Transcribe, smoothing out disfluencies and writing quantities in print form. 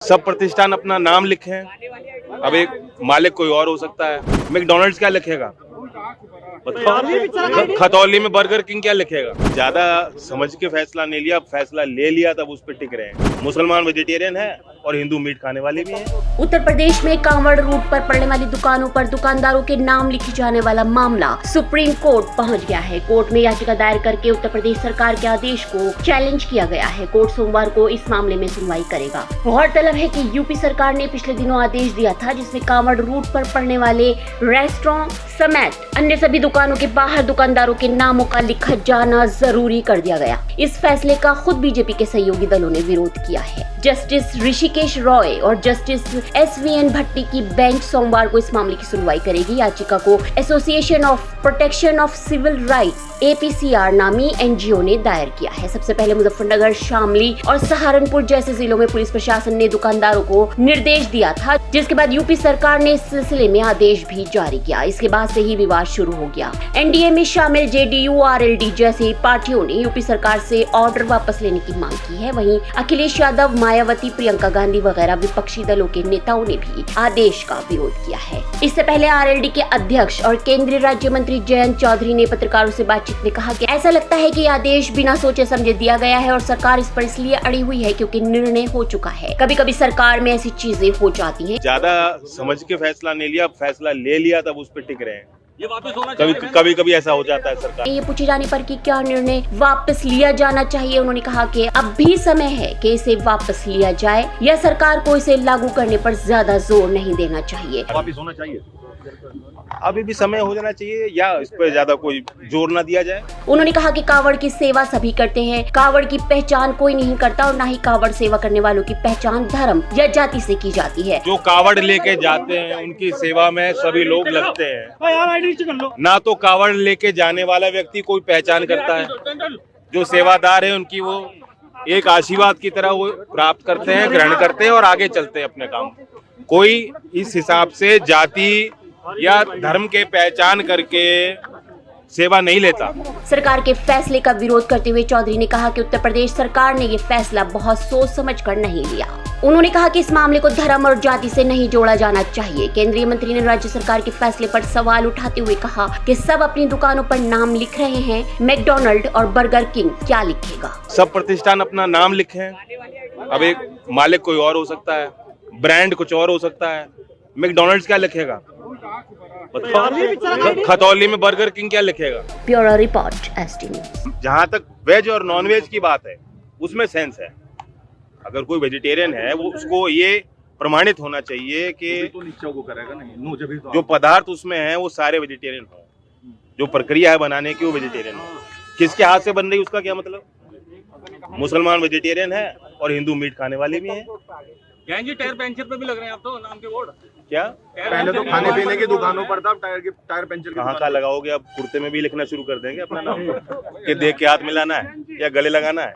सब प्रतिष्ठान अपना नाम लिखे हैं। अब एक मालिक कोई और हो सकता है। मैकडॉनल्ड्स क्या लिखेगा? खतौली में बर्गर किंग क्या लिखेगा? ज्यादा समझ के फैसला नहीं लिया, फैसला ले लिया तब उस पर टिक रहे हैं। मुसलमान वेजिटेरियन है और हिंदू मीट खाने वाले भी हैं। उत्तर प्रदेश में कांवड़ रूट पर पड़ने वाली दुकानों पर दुकानदारों के नाम लिखे जाने वाला मामला सुप्रीम कोर्ट पहुंच गया है। कोर्ट में याचिका दायर करके उत्तर प्रदेश सरकार के आदेश को चैलेंज किया गया है। कोर्ट सोमवार को इस मामले में सुनवाई करेगा। गौरतलब है कि यूपी सरकार ने पिछले दिनों आदेश दिया था जिसमें कांवड़ रूट पर पड़ने वाले रेस्टोरेंट समेत अन्य सभी दुकानों के बाहर दुकानदारों के नामों का लिखा जाना जरूरी कर दिया गया। इस फैसले का खुद बीजेपी के सहयोगी दलों ने विरोध किया है। जस्टिस ऋषिकेश रॉय और जस्टिस SVN भट्टी की बेंच सोमवार को इस मामले की सुनवाई करेगी। याचिका को association of protection of civil rights APCR नामी NGO ने दायर किया है। सबसे पहले मुजफ्फरनगर, शामली और सहारनपुर जैसे जिलों में पुलिस प्रशासन ने दुकानदारों को निर्देश दिया था, जिसके बाद यूपी सरकार ने इस सिलसिले में आदेश भी जारी किया। इसके बाद से ही विवाद शुरू हो गया। NDA में शामिल JDU RLD जैसी पार्टियों ने यूपी सरकार से ऑर्डर वापस लेने की मांग की है। वहीं अखिलेश यादव, मायावती, प्रियंका गांधी वगैरह विपक्षी दलों के नेताओं ने भी आदेश का विरोध किया है। इससे पहले RLD के अध्यक्ष और केंद्रीय राज्य मंत्री जयंत चौधरी ने पत्रकारों से बातचीत में कहा कि ऐसा लगता है कि आदेश बिना सोचे समझे दिया गया है और सरकार इस पर इसलिए अड़ी हुई है क्योंकि निर्णय हो चुका है। कभी कभी सरकार में ऐसी चीजें हो जाती हैं। ज्यादा समझ के फैसला नहीं लिया, फैसला ले लिया तब उस पर टिक रहे हैं। ये वापस होना चाहिए। कभी ऐसा हो जाता है सरकार। ये पूछे जाने पर कि क्या निर्णय वापस लिया जाना चाहिए, उन्होंने कहा कि अब भी समय है कि इसे वापस लिया जाए या सरकार को इसे लागू करने पर ज्यादा जोर नहीं देना चाहिए। वापस होना चाहिए। अभी भी समय हो जाना चाहिए या इस पर ज्यादा कोई जोर ना दिया जाए। उन्होंने कहा कि कावड़ की सेवा सभी करते हैं। कावड़ की पहचान कोई नहीं करता और न ही कावड़ सेवा करने वालों की पहचान धर्म या जाति से की जाती है। जो कावड़ लेके जाते हैं उनकी सेवा में सभी लोग लगते हैं। ना तो कावड़ लेके जाने वाला व्यक्ति कोई पहचान करता है। जो सेवादार है उनकी वो एक आशीर्वाद की तरह वो प्राप्त करते हैं, ग्रहण करते हैं और आगे चलते हैं अपने काम। कोई इस हिसाब से जाति या धर्म के पहचान करके सेवा नहीं लेता। सरकार के फैसले का विरोध करते हुए चौधरी ने कहा कि उत्तर प्रदेश सरकार ने ये फैसला बहुत सोच समझकर नहीं लिया। उन्होंने कहा कि इस मामले को धर्म और जाति से नहीं जोड़ा जाना चाहिए। केंद्रीय मंत्री ने राज्य सरकार के फैसले पर सवाल उठाते हुए कहा कि सब अपनी दुकानों पर नाम लिख रहे हैं, मैकडॉनल्ड और बर्गर किंग क्या लिखेगा? सब प्रतिष्ठान अपना नाम लिखे हैं। अब एक मालिक कोई और हो सकता है, ब्रांड कुछ और हो सकता है। मैकडॉनल्ड्स क्या लिखेगा? खतौली में बर्गर किंग क्या लिखेगा? Bureau report ST news. जहाँ तक वेज और नॉन वेज की बात है उसमें सेंस है। अगर कोई वेजिटेरियन है वो उसको ये प्रमाणित होना चाहिए कि जो पदार्थ उसमें है वो सारे वेजिटेरियन हो। जो प्रक्रिया है बनाने की वो वेजिटेरियन हो। किसके हाथ से बन रही उसका क्या मतलब? मुसलमान वेजिटेरियन है और हिंदू मीट खाने वाले भी हैं। जी टायर पंचर पे भी लग रहे हैं आप तो नाम के बोर्ड। क्या पहले तो खाने पीने की दुकानों पर था, टायर पंचर कहाँ का लगाओगे? अब कुर्ते में भी लिखना शुरू कर देंगे अपना नाम कि देख के हाथ मिलाना है या गले लगाना है।